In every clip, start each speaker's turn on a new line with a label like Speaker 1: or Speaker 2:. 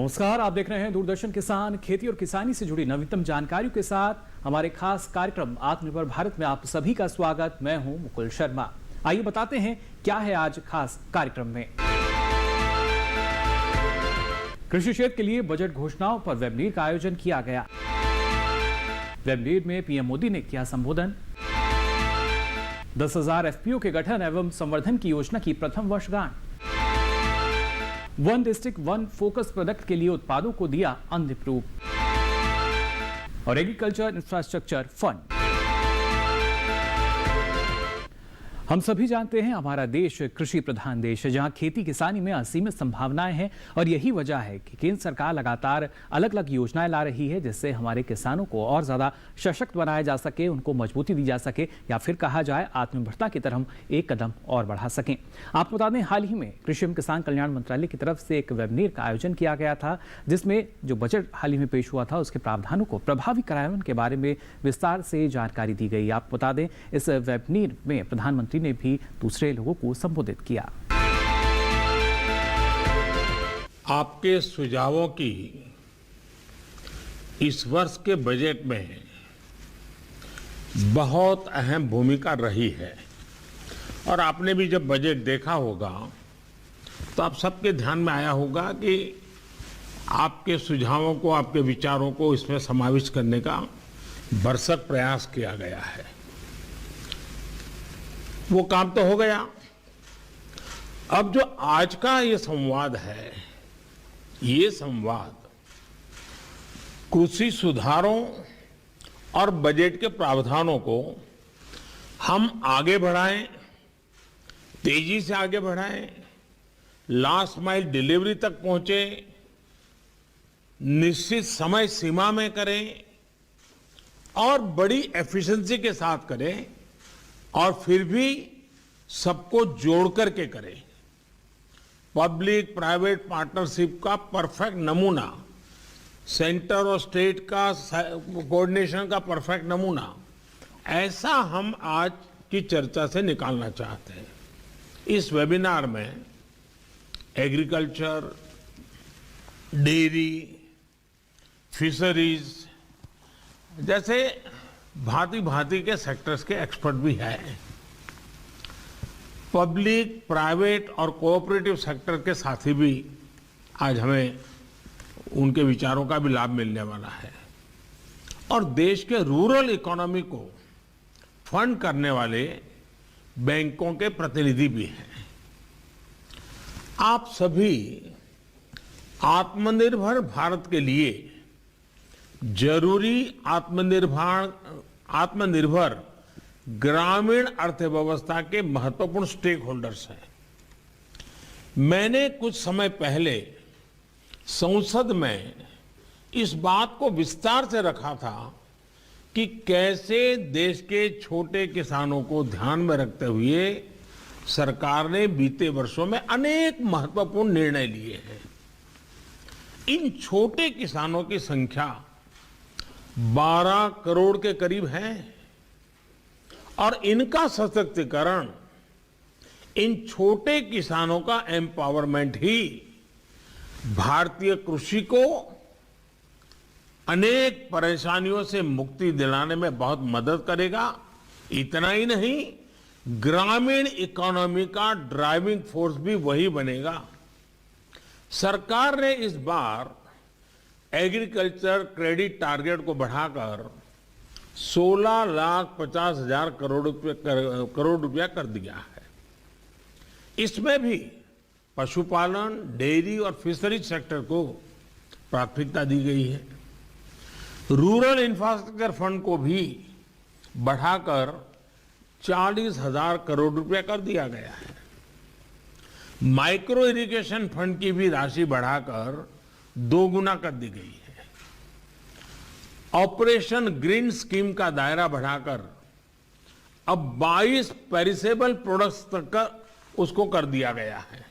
Speaker 1: नमस्कार, आप देख रहे हैं दूरदर्शन किसान। खेती और किसानी से जुड़ी नवीनतम जानकारियों के साथ हमारे खास कार्यक्रम आत्मनिर्भर भारत में आप सभी का स्वागत। मैं हूं मुकुल शर्मा। आइए बताते हैं क्या है आज खास कार्यक्रम में। कृषि क्षेत्र के लिए बजट घोषणाओं पर वेबिनार का आयोजन किया गया। वेबिनार में पीएम मोदी ने किया संबोधन। 10,000 एफपीओ के गठन एवं संवर्धन की योजना की प्रथम वर्षगांठ। One district one focus product के लिए उत्पादों को दिया अंतिम रूप। और एग्रीकल्चर इंफ्रास्ट्रक्चर फंड। हम सभी जानते हैं हमारा देश कृषि प्रधान देश है, जहां खेती किसानी में असीमित संभावनाएं हैं। और यही वजह है कि केंद्र सरकार लगातार अलग अलग योजनाएं ला रही है, जिससे हमारे किसानों को और ज्यादा सशक्त बनाया जा सके, उनको मजबूती दी जा सके, या फिर कहा जाए आत्मनिर्भरता की तरफ हम एक कदम और बढ़ा सकें। आपको बता दें, हाल ही में कृषि एवं किसान कल्याण मंत्रालय की तरफ से एक वेबिनार का आयोजन किया गया था, जिसमें जो बजट हाल ही में पेश हुआ था उसके प्रावधानों को प्रभावी कार्यान्वयन के बारे में विस्तार से जानकारी दी गई। आपको बता दें, इस वेबिनार में प्रधानमंत्री ने भी दूसरे लोगों को संबोधित किया।
Speaker 2: आपके सुझावों की इस वर्ष के बजट में बहुत अहम भूमिका रही है। और आपने भी जब बजट देखा होगा तो आप सबके ध्यान में आया होगा कि आपके सुझावों को, आपके विचारों को इसमें समाविष्ट करने का भरसक प्रयास किया गया है। वो काम तो हो गया। अब जो आज का ये संवाद है, ये संवाद कृषि सुधारों और बजट के प्रावधानों को हम आगे बढ़ाएं, तेजी से आगे बढ़ाएं, लास्ट माइल डिलीवरी तक पहुंचे, निश्चित समय सीमा में करें और बड़ी एफिशिएंसी के साथ करें, और फिर भी सबको जोड़ करके करें। पब्लिक प्राइवेट पार्टनरशिप का परफेक्ट नमूना, सेंटर और स्टेट का कोऑर्डिनेशन का परफेक्ट नमूना, ऐसा हम आज की चर्चा से निकालना चाहते हैं। इस वेबिनार में एग्रीकल्चर, डेयरी, फिशरीज जैसे भांति भांति के सेक्टर्स के एक्सपर्ट भी हैं। पब्लिक, प्राइवेट और कोऑपरेटिव सेक्टर के साथी भी आज हमें उनके विचारों का भी लाभ मिलने वाला है। और देश के रूरल इकोनॉमी को फंड करने वाले बैंकों के प्रतिनिधि भी हैं। आप सभी आत्मनिर्भर भारत के लिए जरूरी आत्मनिर्भर ग्रामीण अर्थव्यवस्था के महत्वपूर्ण स्टेक होल्डर्स हैं। मैंने कुछ समय पहले संसद में इस बात को विस्तार से रखा था कि कैसे देश के छोटे किसानों को ध्यान में रखते हुए सरकार ने बीते वर्षों में अनेक महत्वपूर्ण निर्णय लिए हैं। इन छोटे किसानों की संख्या 12 करोड़ के करीब है और इनका सशक्तिकरण, इन छोटे किसानों का एम्पावरमेंट ही भारतीय कृषि को अनेक परेशानियों से मुक्ति दिलाने में बहुत मदद करेगा। इतना ही नहीं, ग्रामीण इकोनॉमी का ड्राइविंग फोर्स भी वही बनेगा। सरकार ने इस बार एग्रीकल्चर क्रेडिट टारगेट को बढ़ाकर 16,50,000 करोड़ रुपया कर दिया है। इसमें भी पशुपालन, डेयरी और फिशरीज सेक्टर को प्राथमिकता दी गई है। रूरल इंफ्रास्ट्रक्चर फंड को भी बढ़ाकर 40,000 करोड़ रुपया कर दिया गया है। माइक्रो इरिगेशन फंड की भी राशि बढ़ाकर 2 गुना कर दी गई है। ऑपरेशन ग्रीन स्कीम का दायरा बढ़ाकर अब 22 पेरिसेबल प्रोडक्ट्स तक का उसको कर दिया गया है।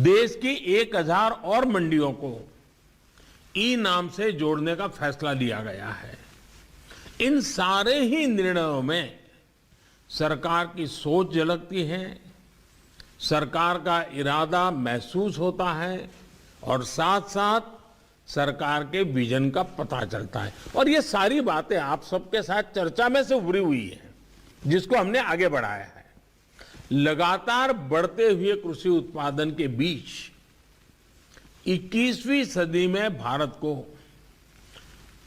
Speaker 2: देश की 1000 और मंडियों को ई नाम से जोड़ने का फैसला लिया गया है। इन सारे ही निर्णयों में सरकार की सोच झलकती है, सरकार का इरादा महसूस होता है और साथ साथ सरकार के विजन का पता चलता है। और ये सारी बातें आप सबके साथ चर्चा में से उभरी हुई है, जिसको हमने आगे बढ़ाया है। लगातार बढ़ते हुए कृषि उत्पादन के बीच 21वीं सदी में भारत को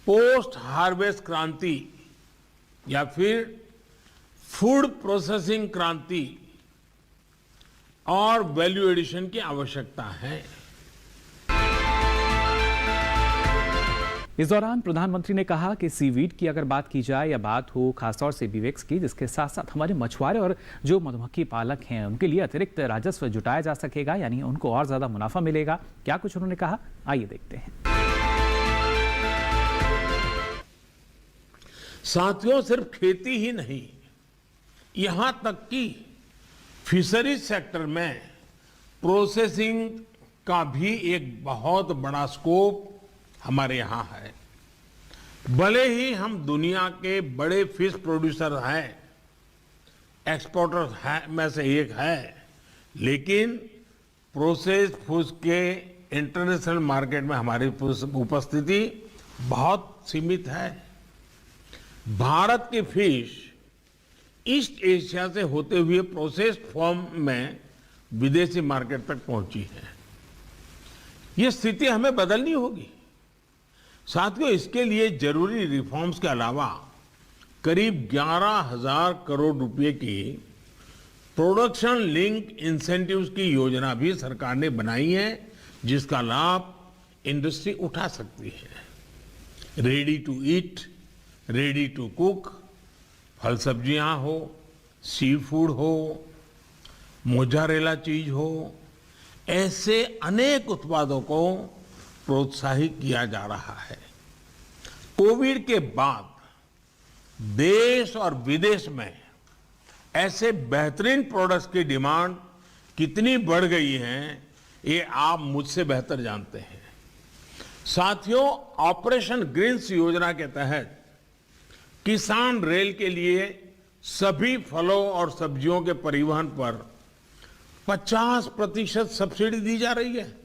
Speaker 2: पोस्ट हार्वेस्ट क्रांति या फिर फूड प्रोसेसिंग क्रांति और वैल्यू एडिशन की आवश्यकता है।
Speaker 1: इस दौरान प्रधानमंत्री ने कहा कि सीवीड की अगर बात की जाए या बात हो खासतौर से बीवेक्स की, जिसके साथ साथ हमारे मछुआरे और जो मधुमक्खी पालक हैं उनके लिए अतिरिक्त राजस्व जुटाया जा सकेगा, यानी उनको और ज्यादा मुनाफा मिलेगा। क्या कुछ उन्होंने कहा, आइए देखते हैं।
Speaker 2: साथियों, सिर्फ खेती ही नहीं, यहां तक कि फिशरीज सेक्टर में प्रोसेसिंग का भी एक बहुत बड़ा स्कोप हमारे यहाँ है। भले ही हम दुनिया के बड़े फिश प्रोड्यूसर हैं, एक्सपोर्टर में से एक है, लेकिन प्रोसेस्ड फूड के इंटरनेशनल मार्केट में हमारी उपस्थिति बहुत सीमित है। भारत की फिश ईस्ट एशिया से होते हुए प्रोसेस्ड फॉर्म में विदेशी मार्केट तक पहुंची है। ये स्थिति हमें बदलनी होगी। साथियों, इसके लिए जरूरी रिफॉर्म्स के अलावा करीब 11,000 करोड़ रुपए की प्रोडक्शन लिंक इंसेंटिव्स की योजना भी सरकार ने बनाई है, जिसका लाभ इंडस्ट्री उठा सकती है। Ready to eat, ready to cook, फल सब्जियां हो, सी फूड हो, मोजारेला चीज हो, ऐसे अनेक उत्पादों को प्रोत्साहित किया जा रहा है। कोविड के बाद देश और विदेश में ऐसे बेहतरीन प्रोडक्ट्स की डिमांड कितनी बढ़ गई है, ये आप मुझसे बेहतर जानते हैं। साथियों, ऑपरेशन ग्रीन्स योजना के तहत किसान रेल के लिए सभी फलों और सब्जियों के परिवहन पर 50% सब्सिडी दी जा रही है।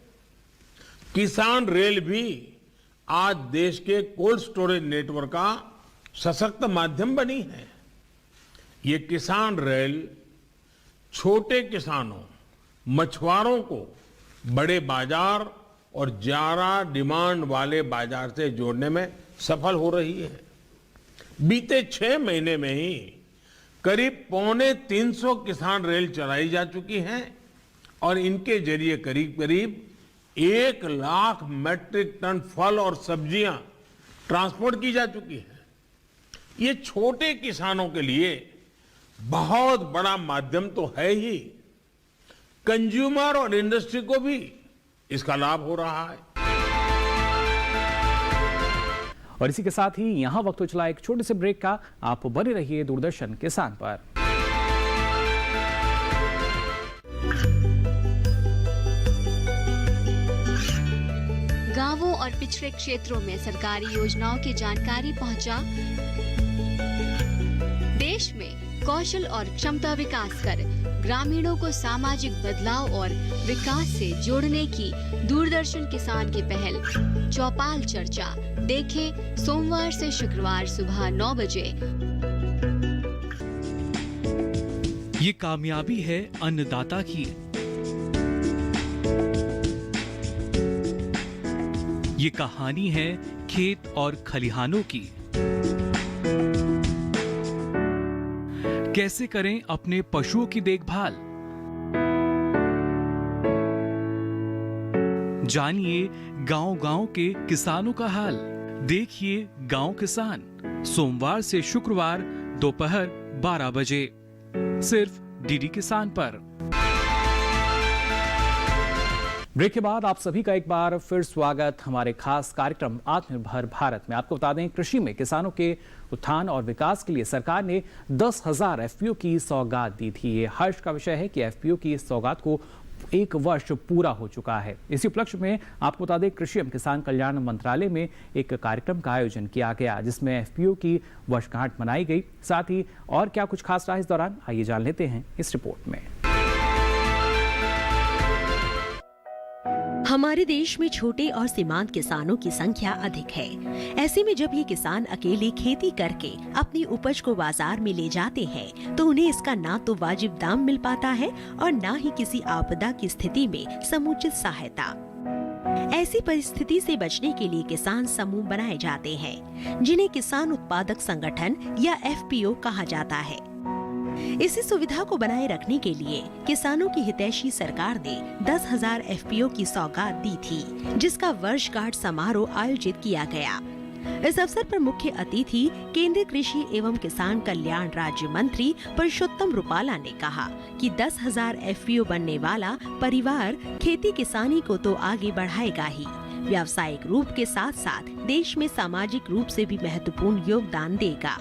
Speaker 2: किसान रेल भी आज देश के कोल्ड स्टोरेज नेटवर्क का सशक्त माध्यम बनी है। ये किसान रेल छोटे किसानों, मछुआरों को बड़े बाजार और ज्यादा डिमांड वाले बाजार से जोड़ने में सफल हो रही है। बीते 6 महीने में ही करीब 350 किसान रेल चलाई जा चुकी हैं और इनके जरिए करीब 1 लाख मैट्रिक टन फल और सब्जियां ट्रांसपोर्ट की जा चुकी है। ये छोटे किसानों के लिए बहुत बड़ा माध्यम तो है ही, कंज्यूमर और इंडस्ट्री को भी इसका लाभ हो रहा है।
Speaker 1: और इसी के साथ ही यहां वक्त हो चला एक छोटे से ब्रेक का। आप बने रहिए दूरदर्शन किसान पर।
Speaker 3: गांवों और पिछड़े क्षेत्रों में सरकारी योजनाओं की जानकारी पहुंचा। देश में कौशल और क्षमता विकास कर ग्रामीणों को सामाजिक बदलाव और विकास से जोड़ने की दूरदर्शन किसान की पहल चौपाल चर्चा देखें सोमवार से शुक्रवार सुबह 9 बजे।
Speaker 4: ये कामयाबी है अन्नदाता की। ये कहानी है खेत और खलिहानों की। कैसे करें अपने पशुओं की देखभाल, जानिए गांव-गांव के किसानों का हाल। देखिए गांव किसान सोमवार से शुक्रवार दोपहर 12 बजे सिर्फ डीडी किसान पर।
Speaker 1: ब्रेक के बाद आप सभी का एक बार फिर स्वागत हमारे खास कार्यक्रम आत्मनिर्भर भारत में। आपको बता दें, कृषि में किसानों के उत्थान और विकास के लिए सरकार ने 10,000 एफपीओ की सौगात दी थी। ये हर्ष का विषय है कि एफपीओ की इस सौगात को 1 वर्ष पूरा हो चुका है। इसी उपलक्ष्य में आपको बता दें, कृषि एवं किसान कल्याण मंत्रालय में एक कार्यक्रम का आयोजन किया गया, जिसमें एफपीओ की वर्षगांठ मनाई गई। साथ ही और क्या कुछ खास रहा इस दौरान, आइए जान लेते हैं इस रिपोर्ट में।
Speaker 5: हमारे हमारे देश में छोटे और सीमांत किसानों की संख्या अधिक है। ऐसे में जब ये किसान अकेले खेती करके अपनी उपज को बाजार में ले जाते हैं तो उन्हें इसका ना तो वाजिब दाम मिल पाता है और ना ही किसी आपदा की स्थिति में समुचित सहायता। ऐसी परिस्थिति से बचने के लिए किसान समूह बनाए जाते हैं, जिन्हें किसान उत्पादक संगठन या FPO कहा जाता है। इसी सुविधा को बनाए रखने के लिए किसानों की हितैषी सरकार ने 10,000 FPO की सौगात दी थी, जिसका वर्षगांठ समारोह आयोजित किया गया। इस अवसर पर मुख्य अतिथि केंद्रीय कृषि एवं किसान कल्याण राज्य मंत्री परषोत्तम रुपाला ने कहा कि 10,000 FPO बनने वाला परिवार खेती किसानी को तो आगे बढ़ाएगा ही, व्यावसायिक रूप के साथ साथ देश में सामाजिक रूप से भी महत्वपूर्ण योगदान देगा।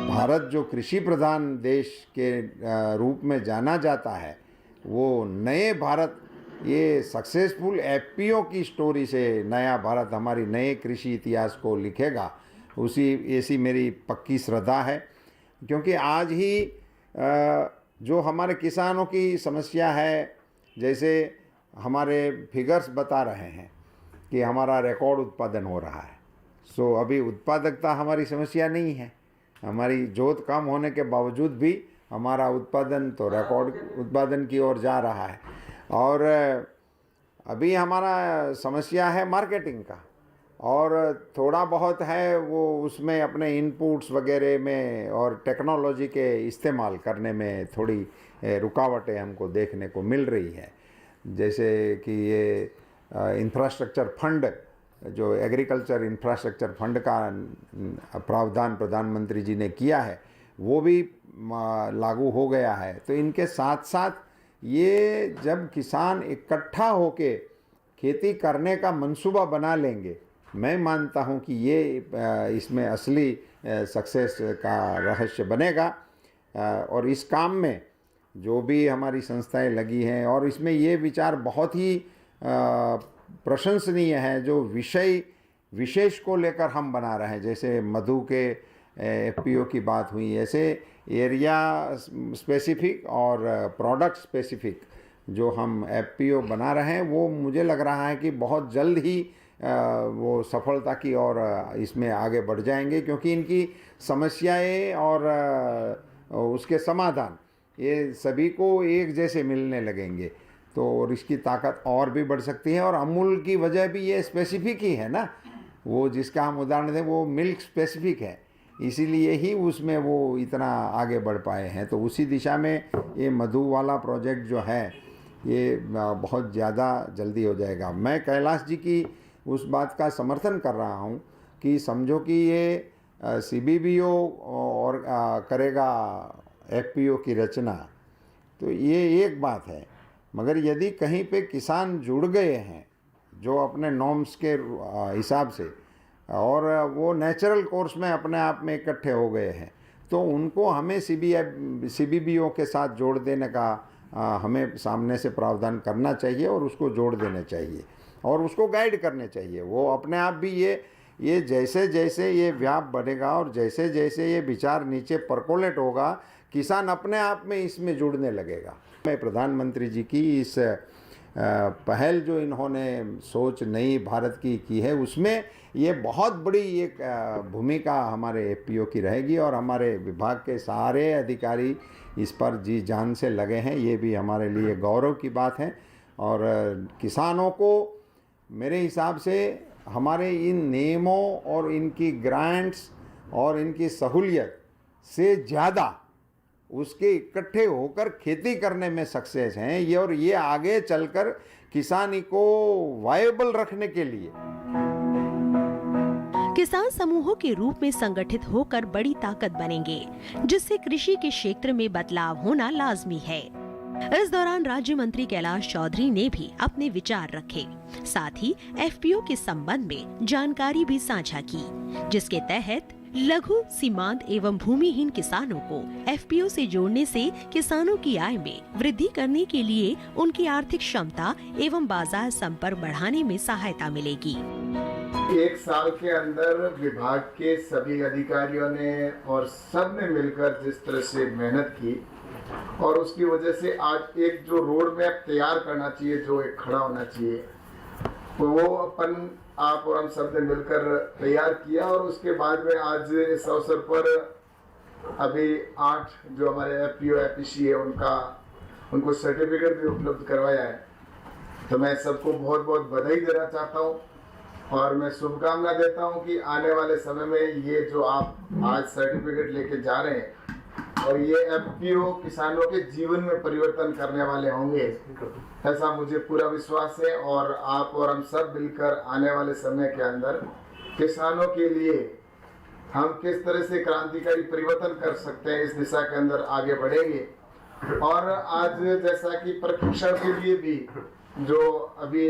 Speaker 6: भारत जो कृषि प्रधान देश के रूप में जाना जाता है, वो नए भारत, ये सक्सेसफुल FPO की स्टोरी से नया भारत हमारी नए कृषि इतिहास को लिखेगा, उसी ऐसी मेरी पक्की श्रद्धा है। क्योंकि आज ही जो हमारे किसानों की समस्या है, जैसे हमारे फिगर्स बता रहे हैं कि हमारा रिकॉर्ड उत्पादन हो रहा है, सो अभी उत्पादकता हमारी समस्या नहीं है। हमारी जोत कम होने के बावजूद भी हमारा उत्पादन तो रिकॉर्ड उत्पादन की ओर जा रहा है। और अभी हमारा समस्या है मार्केटिंग का, और थोड़ा बहुत है वो उसमें अपने इनपुट्स वगैरह में और टेक्नोलॉजी के इस्तेमाल करने में थोड़ी रुकावटें हमको देखने को मिल रही है। जैसे कि ये इंफ्रास्ट्रक्चर फंड, जो एग्रीकल्चर इंफ्रास्ट्रक्चर फंड का प्रावधान प्रधानमंत्री जी ने किया है, वो भी लागू हो गया है। तो इनके साथ साथ ये जब किसान इकट्ठा होके खेती करने का मंसूबा बना लेंगे, मैं मानता हूँ कि ये इसमें असली सक्सेस का रहस्य बनेगा। और इस काम में जो भी हमारी संस्थाएं लगी हैं, और इसमें ये विचार बहुत ही प्रशंसनीय है जो विषय विशेष को लेकर हम बना रहे हैं। जैसे मधु के FPO की बात हुई, ऐसे एरिया स्पेसिफिक और प्रोडक्ट स्पेसिफिक जो हम FPO बना रहे हैं, वो मुझे लग रहा है कि बहुत जल्द ही वो सफलता की ओर इसमें आगे बढ़ जाएंगे, क्योंकि इनकी समस्याएं और उसके समाधान ये सभी को एक जैसे मिलने लगेंगे, तो और इसकी ताकत और भी बढ़ सकती है। और अमूल की वजह भी ये स्पेसिफिक ही है ना, वो जिसका हम उदाहरण दें वो मिल्क स्पेसिफिक है, इसीलिए ही उसमें वो इतना आगे बढ़ पाए हैं। तो उसी दिशा में ये मधु वाला प्रोजेक्ट जो है ये बहुत ज़्यादा जल्दी हो जाएगा। मैं कैलाश जी की उस बात का समर्थन कर रहा हूँ कि समझो कि ये CBBO और करेगा FPO की रचना, तो ये एक बात है। मगर यदि कहीं पे किसान जुड़ गए हैं जो अपने नॉर्म्स के हिसाब से, और वो नेचुरल कोर्स में अपने आप में इकट्ठे हो गए हैं, तो उनको हमें CBBO के साथ जोड़ देने का हमें सामने से प्रावधान करना चाहिए और उसको जोड़ देना चाहिए और उसको गाइड करने चाहिए। वो अपने आप भी ये जैसे जैसे ये व्याप बढ़ेगा और जैसे जैसे ये विचार नीचे परकोलेट होगा, किसान अपने आप में इसमें जुड़ने लगेगा। मैं प्रधानमंत्री जी की इस पहल जो इन्होंने सोच नई भारत की है, उसमें ये बहुत बड़ी एक भूमिका हमारे FPO की रहेगी और हमारे विभाग के सारे अधिकारी इस पर जी जान से लगे हैं। ये भी हमारे लिए गौरव की बात है। और किसानों को मेरे हिसाब से हमारे इन नियमों और इनकी ग्रांट्स और इनकी सहूलियत से ज़्यादा उसके इकट्ठे होकर खेती करने में सक्सेस हैं ये, और ये आगे चलकर किसानी को वायबल रखने के लिए
Speaker 5: किसान समूहों के रूप में संगठित होकर बड़ी ताकत बनेंगे, जिससे कृषि के क्षेत्र में बदलाव होना लाजमी है। इस दौरान राज्य मंत्री कैलाश चौधरी ने भी अपने विचार रखे, साथ ही FPO के संबंध में जानकारी भी साझा की, जिसके तहत लघु, सीमांत एवं भूमिहीन किसानों को FPO से जोड़ने से किसानों की आय में वृद्धि करने के लिए उनकी आर्थिक क्षमता एवं बाजार संपर्क बढ़ाने में सहायता मिलेगी।
Speaker 7: एक साल के अंदर विभाग के सभी अधिकारियों ने और सब ने मिलकर जिस तरह से मेहनत की, और उसकी वजह से आज एक जो रोड मैप तैयार करना चाहिए, जो एक खड़ा होना चाहिए, वो अपन आप और हम सब ने मिलकर तैयार किया। और उसके बाद में आज इस अवसर पर अभी 8 जो हमारे FPO FEC है उनको सर्टिफिकेट भी उपलब्ध करवाया है। तो मैं सबको बहुत बहुत बधाई देना चाहता हूँ और मैं शुभकामना देता हूँ कि आने वाले समय में ये जो आप आज सर्टिफिकेट लेके जा रहे हैं और ये FPO किसानों के जीवन में परिवर्तन करने वाले होंगे, ऐसा मुझे पूरा विश्वास है। और आप और हम सब मिलकर आने वाले समय के अंदर किसानों के लिए हम किस तरह से क्रांतिकारी परिवर्तन कर सकते हैं, इस दिशा के अंदर आगे बढ़ेंगे। और आज जैसा कि प्रशिक्षण के लिए भी जो अभी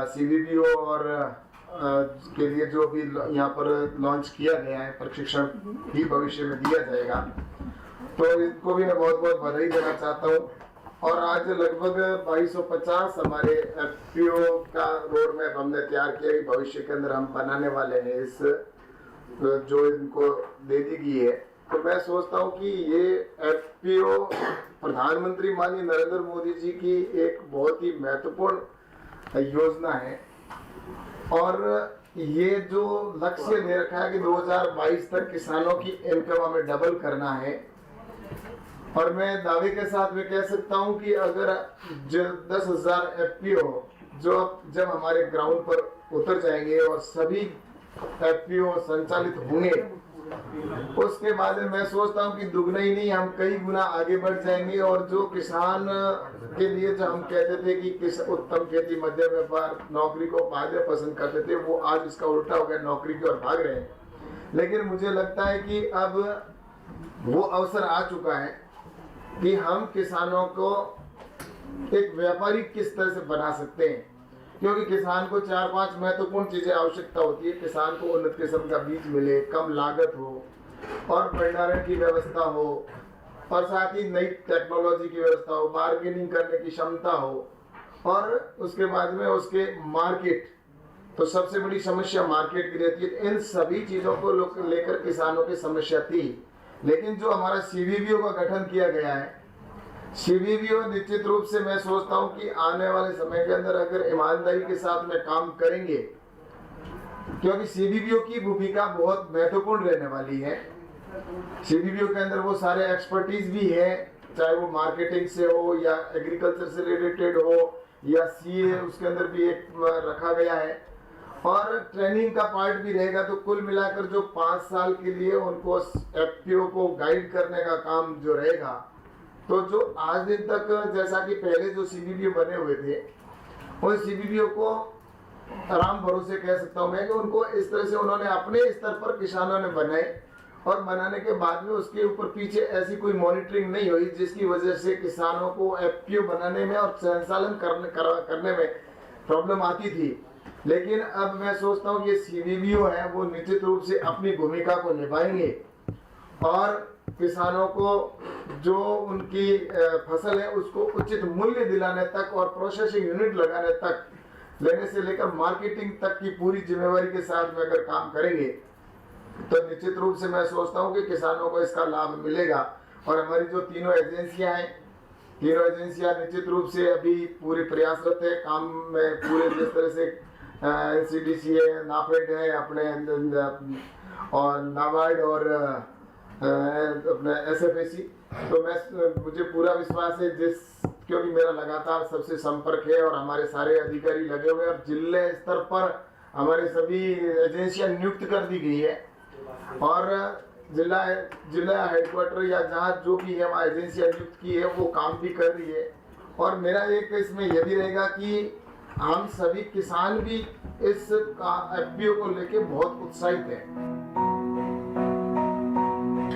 Speaker 7: CBBO और के लिए जो भी यहाँ पर लॉन्च किया गया है, प्रशिक्षण भी भविष्य में दिया जाएगा, तो इनको भी मैं बहुत बहुत बधाई देना चाहता हूँ। और आज लगभग 2250 हमारे FPO का रोड मैप हमने तैयार किया कि भविष्य के अंदर हम बनाने वाले हैं इस जो इनको दे दी गई है। तो मैं सोचता हूँ कि ये FPO प्रधानमंत्री माननीय नरेंद्र मोदी जी की एक बहुत ही महत्वपूर्ण योजना है। और ये जो लक्ष्य दे रखा है कि 2022 तक किसानों की इनकम हमें डबल करना है। और मैं दावे के साथ में कह सकता हूं कि अगर 10,000 FPO जब हमारे ग्राउंड पर उतर जाएंगे और सभी FPO संचालित होंगे, उसके बाद मैं सोचता हूं कि दुगना ही नहीं, हम कई गुना आगे बढ़ जाएंगे। और जो किसान के लिए जो हम कहते थे कि उत्तम खेती, मध्यम व्यापार, नौकरी को फायदे पसंद करते थे, वो आज इसका उल्टा हो गया, नौकरी की ओर भाग रहे हैं। लेकिन मुझे लगता है कि अब वो अवसर आ चुका है कि हम किसानों को एक व्यापारी किस तरह से बना सकते हैं, क्योंकि किसान को 4-5 महत्वपूर्ण चीजें आवश्यकता होती है। किसान को उन्नत किस्म का बीज मिले, कम लागत हो और भंडारण की व्यवस्था हो, और साथ ही नई टेक्नोलॉजी की व्यवस्था हो, बार्गेनिंग करने की क्षमता हो, और उसके बाद में उसके मार्केट। तो सबसे बड़ी समस्या मार्केट की रहती है। इन सभी चीजों को लेकर किसानों की समस्या थी। लेकिन जो हमारा CBBO का गठन किया गया है, CBBO निश्चित रूप से मैं सोचता हूं कि आने वाले समय के अंदर अगर ईमानदारी के साथ में काम करेंगे, क्योंकि CBBO की भूमिका बहुत महत्वपूर्ण रहने वाली है। CBBO के अंदर वो सारे एक्सपर्टीज भी है, चाहे वो मार्केटिंग से हो या एग्रीकल्चर से रिलेटेड हो या CA, उसके अंदर भी एक रखा गया है और ट्रेनिंग का पार्ट भी रहेगा। तो कुल मिलाकर जो 5 साल के लिए उनको FPO को गाइड करने का काम जो रहेगा, तो जो आज दिन तक जैसा कि पहले जो CBBO बने हुए थे, उन CBBO को आराम भरोसे कह सकता हूं मैं कि उनको इस तरह से उन्होंने अपने स्तर पर किसानों ने बनाए, और बनाने के बाद में उसके ऊपर पीछे ऐसी कोई मॉनिटरिंग नहीं हुई जिसकी वजह से किसानों को FPO बनाने में और संचालन करने में प्रॉब्लम आती थी। लेकिन अब मैं सोचता हूँ ये CBBO है, वो निश्चित रूप से अपनी भूमिका को निभाएंगे और किसानों को जो उनकी फसल है उसको उचित मूल्य दिलाने तक और प्रोसेसिंग यूनिट लगाने तक, लेने से लेकर मार्केटिंग तक की पूरी जिम्मेवारी के साथ में अगर काम करेंगे, तो निश्चित रूप से मैं सोचता हूँ कि किसानों को इसका लाभ मिलेगा। और हमारी जो तीनों एजेंसियां हैं, तीनों एजेंसियां निश्चित रूप से अभी पूरे प्रयासरत है काम में, पूरे जिस तरह से NCDC है, नाफेड है अपने, और नाबार्ड और अपने SFAC। तो मुझे पूरा विश्वास है, क्योंकि मेरा लगातार सबसे संपर्क है और हमारे सारे अधिकारी लगे हुए हैं और जिले स्तर पर हमारे सभी एजेंसियां नियुक्त कर दी गई है और जिला हेडक्वार्टर या जहाँ जो भी है वहाँ एजेंसियां नियुक्त की है, वो काम भी कर रही है। और मेरा एक इसमें यह भी रहेगा कि हम सभी किसान भी इस FPO को लेके बहुत उत्साहित हैं।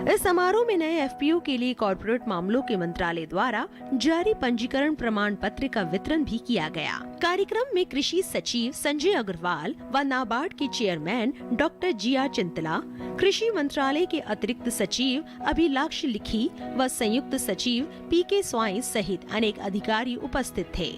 Speaker 5: इस समारोह में नए FPO के लिए कॉर्पोरेट मामलों के मंत्रालय द्वारा जारी पंजीकरण प्रमाण पत्र का वितरण भी किया गया। कार्यक्रम में कृषि सचिव संजय अग्रवाल व नाबार्ड के चेयरमैन डॉक्टर GR चिंतला, कृषि मंत्रालय के अतिरिक्त सचिव अभिलाक्ष लिखी व संयुक्त सचिव PK स्वाई सहित अनेक अधिकारी उपस्थित थे।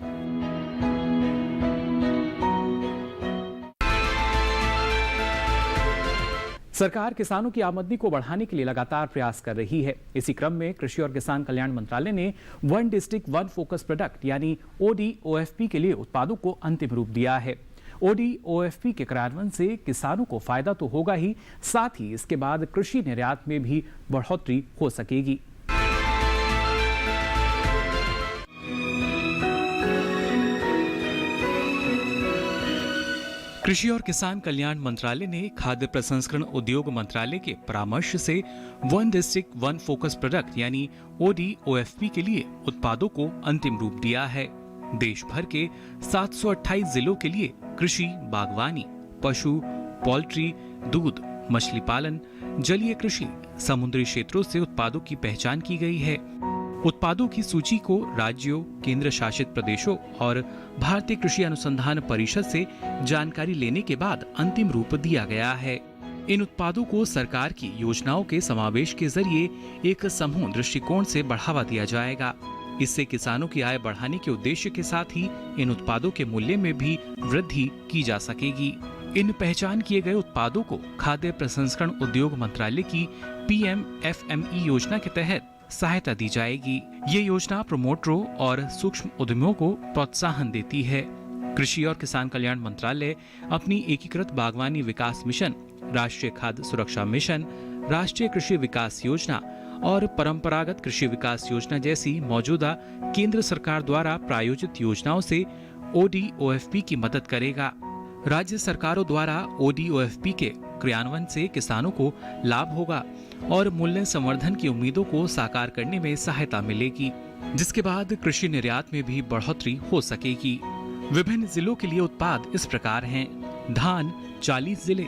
Speaker 1: सरकार किसानों की आमदनी को बढ़ाने के लिए लगातार प्रयास कर रही है। इसी क्रम में कृषि और किसान कल्याण मंत्रालय ने one district one focus product यानी ODOFP के लिए उत्पादों को अंतिम रूप दिया है। ODOFP के कार्यान्वयन से किसानों को फायदा तो होगा ही, साथ ही इसके बाद कृषि निर्यात में भी बढ़ोतरी हो सकेगी।
Speaker 4: कृषि और किसान कल्याण मंत्रालय ने खाद्य प्रसंस्करण उद्योग मंत्रालय के परामर्श से one district one focus product यानी ODOFP के लिए उत्पादों को अंतिम रूप दिया है। देश भर के 728 जिलों के लिए कृषि, बागवानी, पशु, पोल्ट्री, दूध, मछली पालन, जलीय कृषि, समुद्री क्षेत्रों से उत्पादों की पहचान की गई है। उत्पादों की सूची को राज्यों, केंद्र शासित प्रदेशों और भारतीय कृषि अनुसंधान परिषद से जानकारी लेने के बाद अंतिम रूप दिया गया है। इन उत्पादों को सरकार की योजनाओं के समावेश के जरिए एक समूह दृष्टिकोण से बढ़ावा दिया जाएगा। इससे किसानों की आय बढ़ाने के उद्देश्य के साथ ही इन उत्पादों के मूल्य में भी वृद्धि की जा सकेगी। इन पहचान किए गए उत्पादों को खाद्य प्रसंस्करण उद्योग मंत्रालय की PMFME योजना के तहत सहायता दी जाएगी। ये योजना प्रमोटरों और सूक्ष्म उद्यमियों को प्रोत्साहन देती है। कृषि और किसान कल्याण मंत्रालय अपनी एकीकृत बागवानी विकास मिशन, राष्ट्रीय खाद्य सुरक्षा मिशन, राष्ट्रीय कृषि विकास योजना और परंपरागत कृषि विकास योजना जैसी मौजूदा केंद्र सरकार द्वारा प्रायोजित योजनाओं से ODOFP की मदद करेगा। राज्य सरकारों द्वारा ODOFP के क्रियान्वयन से किसानों को लाभ होगा और मूल्य संवर्धन की उम्मीदों को साकार करने में सहायता मिलेगी, जिसके बाद कृषि निर्यात में भी बढ़ोतरी हो सकेगी। विभिन्न जिलों के लिए उत्पाद इस प्रकार हैं: धान 40 जिले,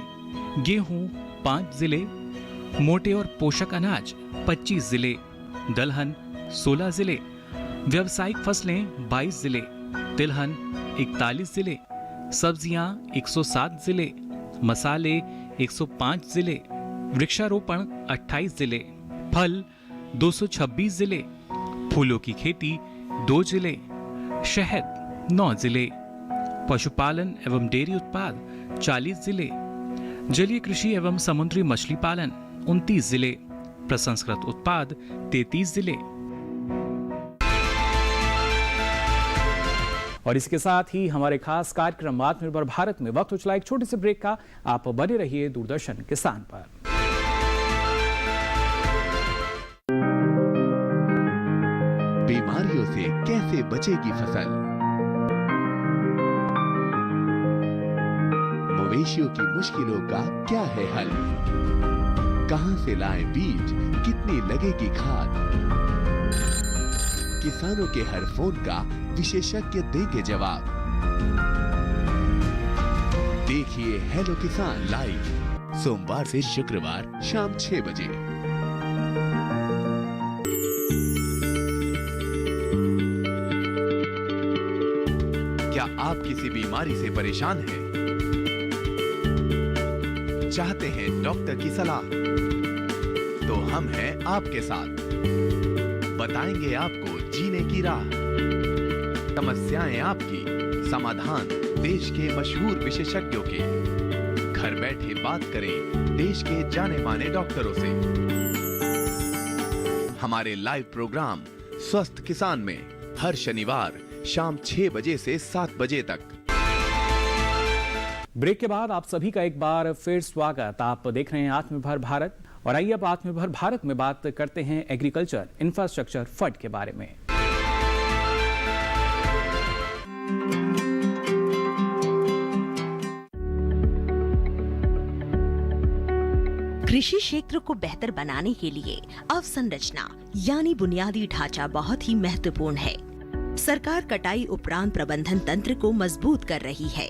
Speaker 4: गेहूं 5 जिले, मोटे और पोषक अनाज 25 जिले, दलहन 16 जिले, व्यावसायिक फसलें 22 जिले, तिलहन 41 जिले, सब्जियां 107 जिले, मसाले 105 जिले, वृक्षारोपण 28 जिले, फल 226 जिले, फूलों की खेती 2 जिले, शहद 9 जिले, पशुपालन एवं डेयरी उत्पाद 40 जिले, जलीय कृषि एवं समुद्री मछली पालन 29 जिले, प्रसंस्कृत उत्पाद 33 जिले।
Speaker 1: और इसके साथ ही हमारे खास कार्यक्रम आत्मनिर्भर भारत में वक्त हो चला एक छोटे से ब्रेक का। आप बने रहिए दूरदर्शन किसान पर।
Speaker 8: बीमारियों से कैसे बचेगी फसल? मवेशियों की मुश्किलों का क्या है हल? कहां से लाएं बीज, कितनी लगेगी खाद? किसानों के हर फोन का विशेषज्ञ देंगे जवाब। देखिए हेलो किसान लाइव सोमवार से शुक्रवार शाम 6 बजे। क्या आप किसी बीमारी से परेशान हैं? चाहते हैं डॉक्टर की सलाह? तो हम हैं आपके साथ, बताएंगे आपको जीने की राह। समस्याएं आपकी, समाधान देश के मशहूर विशेषज्ञों के। घर बैठे बात करें देश के जाने माने डॉक्टरों से। हमारे लाइव प्रोग्राम स्वस्थ किसान में हर शनिवार शाम 6 बजे से 7 बजे तक।
Speaker 1: ब्रेक के बाद आप सभी का एक बार फिर स्वागत। आप देख रहे हैं आत्मनिर्भर भारत और आइए अब आत्मनिर्भर भारत में बात करते हैं एग्रीकल्चर इंफ्रास्ट्रक्चर फंड के बारे में।
Speaker 5: कृषि क्षेत्र को बेहतर बनाने के लिए अवसंरचना यानी बुनियादी ढांचा बहुत ही महत्वपूर्ण है। सरकार कटाई उपरांत प्रबंधन तंत्र को मजबूत कर रही है।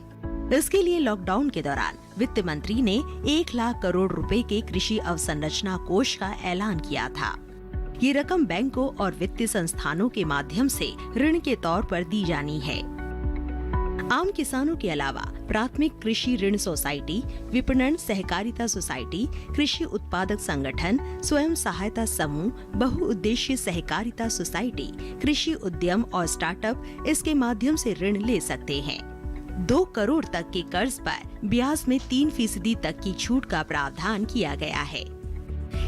Speaker 5: इसके लिए लॉकडाउन के दौरान वित्त मंत्री ने 1 लाख करोड़ रुपए के कृषि अवसंरचना कोष का ऐलान किया था। ये रकम बैंकों और वित्तीय संस्थानों के माध्यम से ऋण के तौर पर दी जानी है। आम किसानों के अलावा प्राथमिक कृषि ऋण सोसाइटी, विपणन सहकारिता सोसाइटी, कृषि उत्पादक संगठन, स्वयं सहायता समूह, बहुउद्देशीय सहकारिता सोसाइटी, कृषि उद्यम और स्टार्टअप इसके माध्यम से ऋण ले सकते हैं। 2 करोड़ तक के कर्ज पर ब्याज में 3% तक की छूट का प्रावधान किया गया है।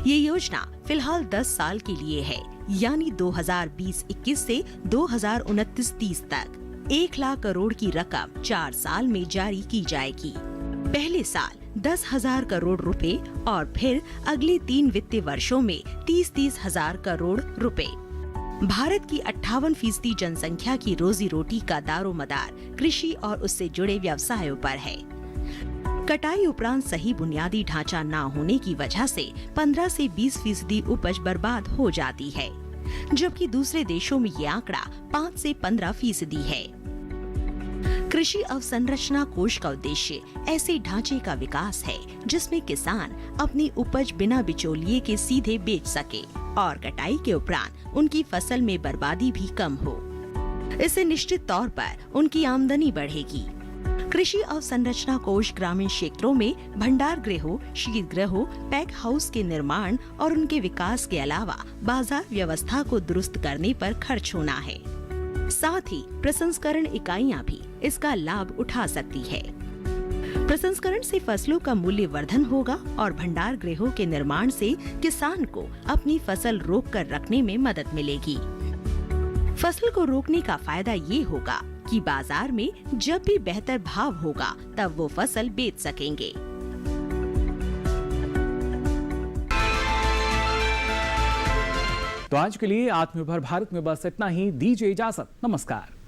Speaker 5: ये योजना फिलहाल 10 साल के लिए है, यानी 2020-21 से 2029-30 तक 1 लाख करोड़ की रकम 4 साल में जारी की जाएगी। पहले साल 10,000 करोड़ रुपए और फिर अगले 3 वित्तीय वर्षों में 30-30 हजार करोड़ रुपए। भारत की 58% जनसंख्या की रोजी रोटी का दारोमदार कृषि और उससे जुड़े व्यवसायों पर है। कटाई उपरांत सही बुनियादी ढांचा न होने की वजह से 15 से 20% उपज बर्बाद हो जाती है, जबकि दूसरे देशों में ये आंकड़ा 5 से 15% है। कृषि अवसंरचना कोष का उद्देश्य ऐसे ढांचे का विकास है जिसमें किसान अपनी उपज बिना बिचौलिए के सीधे बेच सके और कटाई के उपरांत उनकी फसल में बर्बादी भी कम हो। इससे निश्चित तौर पर उनकी आमदनी बढ़ेगी। कृषि अवसंरचना कोष ग्रामीण क्षेत्रों में भंडार गृहों, शीत गृहों, पैक हाउस के निर्माण और उनके विकास के अलावा बाजार व्यवस्था को दुरुस्त करने पर खर्च होना है। साथ ही प्रसंस्करण इकाइयां भी इसका लाभ उठा सकती है। प्रसंस्करण से फसलों का मूल्य वर्धन होगा और भंडार गृहों के निर्माण से किसान को अपनी फसल रोक कर रखने में मदद मिलेगी। फसल को रोकने का फायदा ये होगा कि बाजार में जब भी बेहतर भाव होगा तब वो फसल बेच सकेंगे।
Speaker 1: तो आज के लिए आत्मनिर्भर भारत में बस इतना ही। दीजिए इजाजत। नमस्कार।